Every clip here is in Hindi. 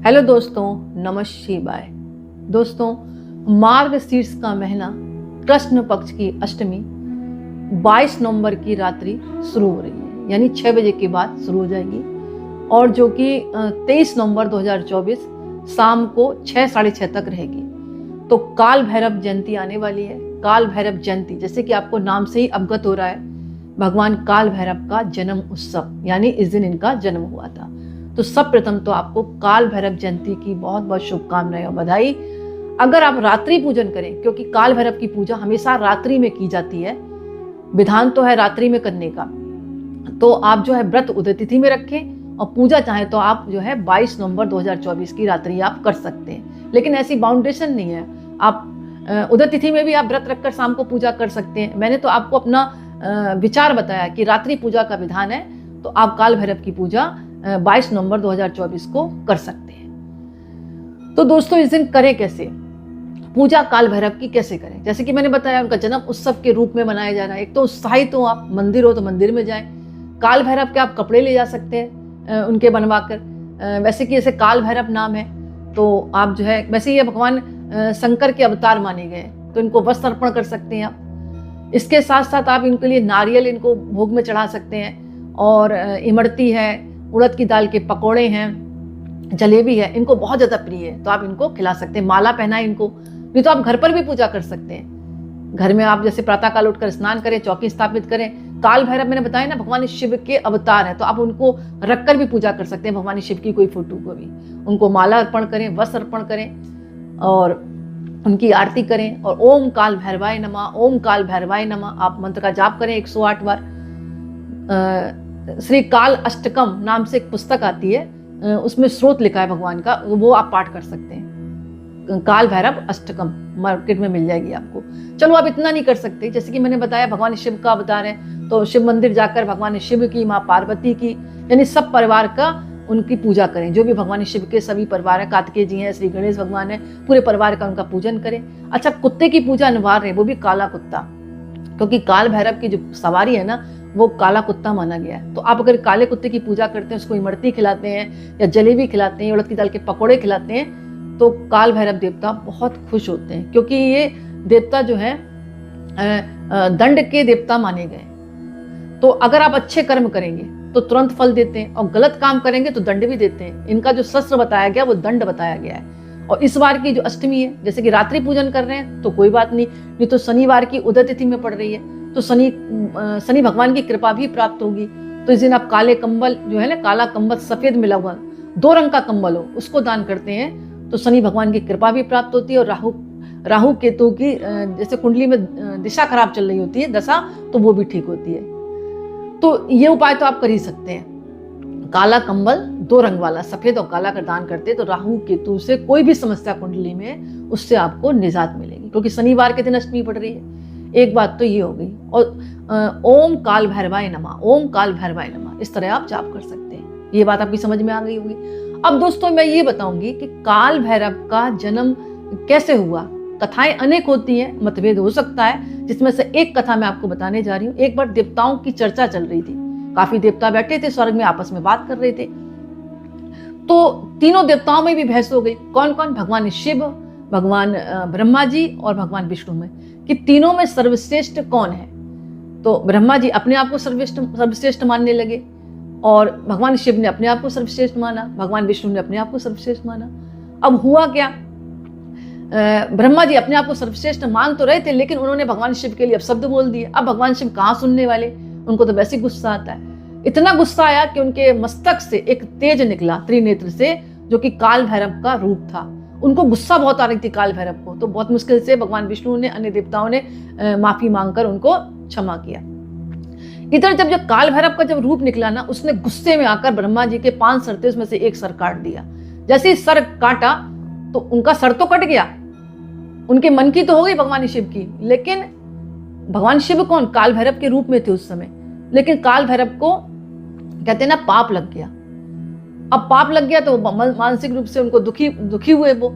हेलो दोस्तों, नमः शिवाय। दोस्तों, मार्गशीर्ष का महीना कृष्ण पक्ष की अष्टमी 22 नवंबर की रात्रि शुरू हो रही है, यानी 6 बजे के बाद शुरू हो जाएगी और जो कि 23 नवंबर 2024 शाम को 6 साढ़े 6 तक रहेगी। तो काल भैरव जयंती आने वाली है। काल भैरव जयंती, जैसे कि आपको नाम से ही अवगत हो रहा है, भगवान काल भैरव का जन्म उत्सव, यानी इस दिन इनका जन्म हुआ था। तो सब प्रथम तो आपको काल भैरव जयंती की बहुत बहुत शुभकामनाएं और बधाई। अगर आप रात्रि पूजन करें, क्योंकि काल भैरव की पूजा हमेशा रात्रि में की जाती है, विधान तो है रात्रि में करने का, तो आप जो है व्रत उदय तिथि में रखें और पूजा चाहे तो आप जो है 22 नवंबर 2024 की रात्रि आप कर सकते हैं। लेकिन ऐसी बाउंडेशन नहीं है, आप उदय तिथि में भी आप व्रत रखकर शाम को पूजा कर सकते हैं। मैंने तो आपको अपना विचार बताया कि रात्रि पूजा का विधान है, तो आप काल भैरव की पूजा 22 नवंबर 2024 को कर सकते हैं। तो दोस्तों, इस दिन करें कैसे, पूजा काल भैरव की कैसे करें? जैसे कि मैंने बताया, उनका जन्म उत्सव के रूप में मनाया जा रहा है। एक तो उत्साहित हो आप, मंदिर हो तो मंदिर में जाएं। काल भैरव के आप कपड़े ले जा सकते हैं उनके बनवाकर। वैसे कि जैसे काल भैरव नाम है तो आप जो है, वैसे ये भगवान शंकर के अवतार माने गए, तो इनको वस्त्र अर्पण कर सकते हैं आप। इसके साथ साथ आप इनके लिए नारियल इनको भोग में चढ़ा सकते हैं, और इमरती है, उड़द की दाल के पकोड़े हैं, जलेबी है, इनको बहुत ज़्यादा प्रिय है, तो आप इनको खिला सकते हैं। माला पहनाएं इनको। नहीं तो आप घर पर भी पूजा कर सकते हैं। घर में आप जैसे प्रातःकाल उठकर स्नान करें, चौकी स्थापित करें। काल भैरव मैंने बताया ना, भगवान शिव के अवतार है, तो आप उनको रखकर भी पूजा कर सकते हैं। भगवान शिव की कोई फोटो को भी उनको माला अर्पण करें, वस्त्र अर्पण करें और उनकी आरती करें। और ओम काल भैरवाय नमः, ओम काल भैरवाय नमः आप मंत्र का जाप करें 108 बार। श्री काल अष्टकम नाम से एक पुस्तक आती है, उसमें स्रोत लिखा है भगवान का, वो आप पाठ कर सकते हैं। काल भैरव अष्टकम मार्केट में मिल जाएगी आपको। चलो, आप इतना नहीं कर सकते, जैसे कि मैंने बताया भगवान शिव का अवतार है, तो शिव मंदिर जाकर भगवान शिव की, माँ पार्वती की, यानी सब परिवार का उनकी पूजा करें। जो भी भगवान शिव के सभी परिवार है, कार्तिकेय जी हैं, श्री गणेश भगवान है, पूरे परिवार का उनका पूजन करें। अच्छा, कुत्ते की पूजा अनिवार्य है, वो भी काला कुत्ता, क्योंकि काल भैरव की जो सवारी है ना, वो काला कुत्ता माना गया है। तो आप अगर काले कुत्ते की पूजा करते हैं, उसको इमरती खिलाते हैं या जलेबी खिलाते हैं, उड़द की दाल के पकोड़े खिलाते हैं, तो काल भैरव देवता बहुत खुश होते हैं, क्योंकि ये देवता जो है दंड के देवता माने गए। तो अगर आप अच्छे कर्म करेंगे तो तुरंत फल देते हैं, और गलत काम करेंगे तो दंड भी देते हैं। इनका जो शस्त्र बताया गया वो दंड बताया गया है। और इस बार की जो अष्टमी है, जैसे कि रात्रि पूजन कर रहे हैं तो कोई बात नहीं तो शनिवार की उदय तिथि में पड़ रही है, तो शनि भगवान की कृपा भी प्राप्त होगी। तो इस दिन आप काले कंबल जो है ना, काला कंबल सफेद मिला हुआ 2 रंग का कंबल हो, उसको दान करते हैं तो शनि भगवान की कृपा भी प्राप्त होती है। और राहु केतु की जैसे कुंडली में दिशा खराब चल रही होती है, दशा, तो वो भी ठीक होती है। तो ये उपाय तो आप कर ही सकते हैं। काला कंबल 2 रंग वाला, सफेद और काला का दान करते तो राहु केतु से कोई भी समस्या कुंडली में, उससे आपको निजात मिलेगी, क्योंकि शनिवार के दिन अष्टमी पड़ रही है। एक बात तो ये हो गई। और ओम काल भैरवाय नमः, ओम काल भैरवाय नमः, इस तरह आप जाप कर सकते हैं। ये बात आपकी समझ में आ गई होगी। अब दोस्तों, मैं ये बताऊंगी कि काल भैरव का जन्म कैसे हुआ। कथाएं अनेक होती हैं, मतभेद हो सकता है, जिसमें से एक कथा मैं आपको बताने जा रही हूँ। एक बार देवताओं की चर्चा चल रही थी, काफी देवता बैठे थे स्वर्ग में, आपस में बात कर रहे थे। तो तीनों देवताओं में भी बहस हो गई। कौन कौन? भगवान शिव, भगवान ब्रह्मा जी और भगवान विष्णु में, कि तीनों में सर्वश्रेष्ठ कौन है। तो ब्रह्मा जी अपने आप को सर्वश्रेष्ठ मानने लगे, और भगवान शिव ने अपने आप को सर्वश्रेष्ठ माना, भगवान विष्णु ने अपने आप को सर्वश्रेष्ठ माना। अब हुआ क्या, ब्रह्मा जी अपने आप को सर्वश्रेष्ठ मान तो रहे थे, लेकिन उन्होंने भगवान शिव के लिए अपशब्द बोल दिए। अब भगवान शिव कहाँ सुनने वाले, उनको तो वैसे गुस्सा आता है। इतना गुस्सा आया कि उनके मस्तक से एक तेज निकला त्रिनेत्र से, जो कि काल भैरव का रूप था। उनको गुस्सा बहुत आ रही थी काल भैरव को, तो बहुत मुश्किल से भगवान विष्णु ने, अन्य देवताओं ने माफी मांगकर उनको क्षमा किया। इधर जब काल भैरव का जब रूप निकला ना, उसने गुस्से में आकर ब्रह्मा जी के 5 सर थे, उसमें से एक सर काट दिया। जैसे ही सर काटा तो उनका सर तो कट गया, उनके मन की तो हो गई भगवान शिव की, लेकिन भगवान शिव कौन? काल भैरव के रूप में थे उस समय। लेकिन काल भैरव को कहते हैं ना, पाप लग गया। अब पाप लग गया तो मानसिक रूप से उनको दुखी हुए वो।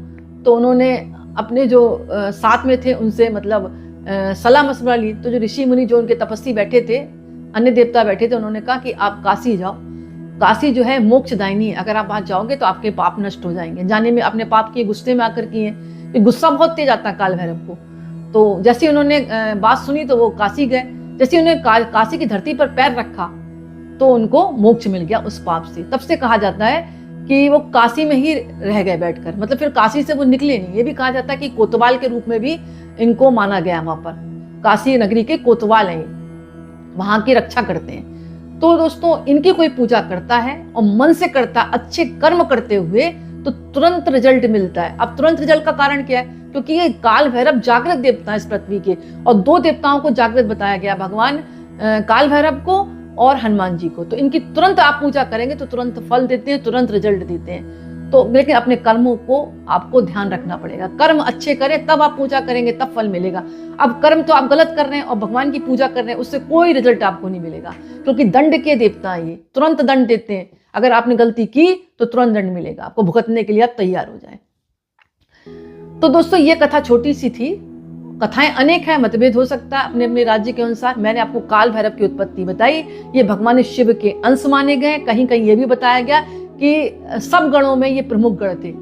तो उन्होंने अपने जो साथ में थे उनसे मतलब सलाह मशवरा ली। तो जो ऋषि मुनि, जो उनके तपस्वी बैठे थे, अन्य देवता बैठे थे, उन्होंने कहा कि आप काशी जाओ काशी जो है मोक्षदायिनी है, अगर आप वहां जाओगे तो आपके पाप नष्ट हो जाएंगे। जाने में अपने पाप किए, गुस्से में आकर किए, गुस्सा बहुत तेज आता है काल भैरव को। तो जैसे उन्होंने बात सुनी तो वो काशी गए, जैसे उन्होंने काशी की धरती पर पैर रखा तो उनको मोक्ष मिल गया उस पाप से। तब से कहा जाता है कि वो काशी में ही रह गए बैठकर, मतलब फिर काशी से वो निकले नहीं। ये भी कहा जाता है कि कोतवाल के रूप में भी इनको माना गया, वहां पर काशी नगरी के कोतवाल हैं, वहां की रक्षा करते हैं। तो दोस्तों इनकी कोई पूजा करता है और मन से करता है, अच्छे कर्म करते हुए, तो तुरंत रिजल्ट मिलता है। अब तुरंत रिजल्ट का कारण क्या है? क्योंकि ये काल भैरव जागृत देवता है इस पृथ्वी के, और दो देवताओं को जागृत बताया गया, भगवान काल भैरव को और हनुमान जी को। तो इनकी तुरंत आप पूजा करेंगे तो तुरंत फल देते हैं, तुरंत रिजल्ट देते हैं। तो लेकिन अपने कर्मों को आपको ध्यान रखना पड़ेगा, कर्म अच्छे करें तब आप पूजा करेंगे, तब फल मिलेगा। अब कर्म तो आप गलत कर रहे हैं और भगवान की पूजा कर रहे हैं, उससे कोई रिजल्ट आपको नहीं मिलेगा, क्योंकि दंड के देवता हैं, ये तुरंत दंड देते हैं। अगर आपने गलती की तो तुरंत दंड मिलेगा आपको, भुगतने के लिए आप तैयार हो जाए। तो दोस्तों ये कथा छोटी सी थी, कथाएं अनेक हैं, मतभेद हो सकता है अपने अपने राज्य के अनुसार। मैंने आपको काल भैरव की उत्पत्ति बताई, ये भगवान शिव के अंश माने गए। कहीं कहीं ये भी बताया गया कि सब गणों में ये प्रमुख गण थे।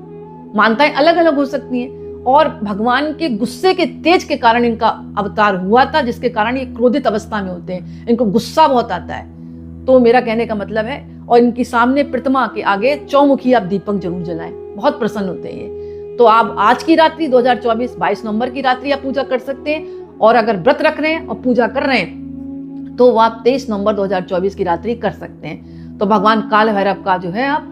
मान्यताएं अलग अलग हो सकती हैं, और भगवान के गुस्से के तेज के कारण इनका अवतार हुआ था, जिसके कारण ये क्रोधित अवस्था में होते हैं, इनको गुस्सा बहुत आता है। तो मेरा कहने का मतलब है, और इनकी सामने प्रतिमा के आगे चौमुखी आप दीपक जरूर जलाएं, बहुत प्रसन्न होते हैं ये। तो आप आज की रात्रि 2024 22 नवंबर की रात्रि आप पूजा कर सकते हैं, और अगर व्रत रख रहे हैं और पूजा कर रहे हैं तो आप 23 नवंबर 2024 की रात्रि कर सकते हैं। तो भगवान काल भैरव का जो है आप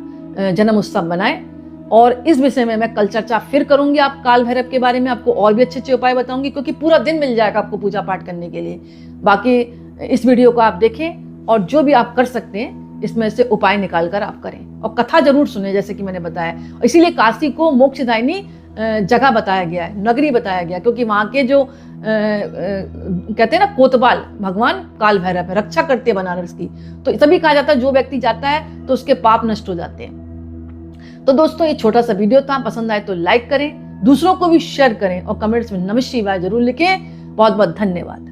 जन्म उत्सव मनाएं। और इस विषय में मैं कल चर्चा फिर करूंगी, आप काल भैरव के बारे में आपको और भी अच्छे अच्छे उपाय बताऊंगी, क्योंकि पूरा दिन मिल जाएगा आपको पूजा पाठ करने के लिए। बाकी इस वीडियो को आप देखें और जो भी आप कर सकते हैं इसमें से उपाय निकाल कर आप करें, और कथा जरूर सुने जैसे कि मैंने बताया। इसीलिए काशी को मोक्षदायिनी जगह बताया गया है, नगरी बताया गया, क्योंकि वहां के जो कहते हैं ना कोतवाल, भगवान काल भैरव है, रक्षा करते हैं बनारस की। तो तभी कहा जाता है जो व्यक्ति जाता है तो उसके पाप नष्ट हो जाते हैं। तो दोस्तों ये छोटा सा वीडियो था, पसंद आए तो लाइक करें, दूसरों को भी शेयर करें, और कमेंट्स में नमः शिवाय जरूर लिखें। बहुत बहुत धन्यवाद।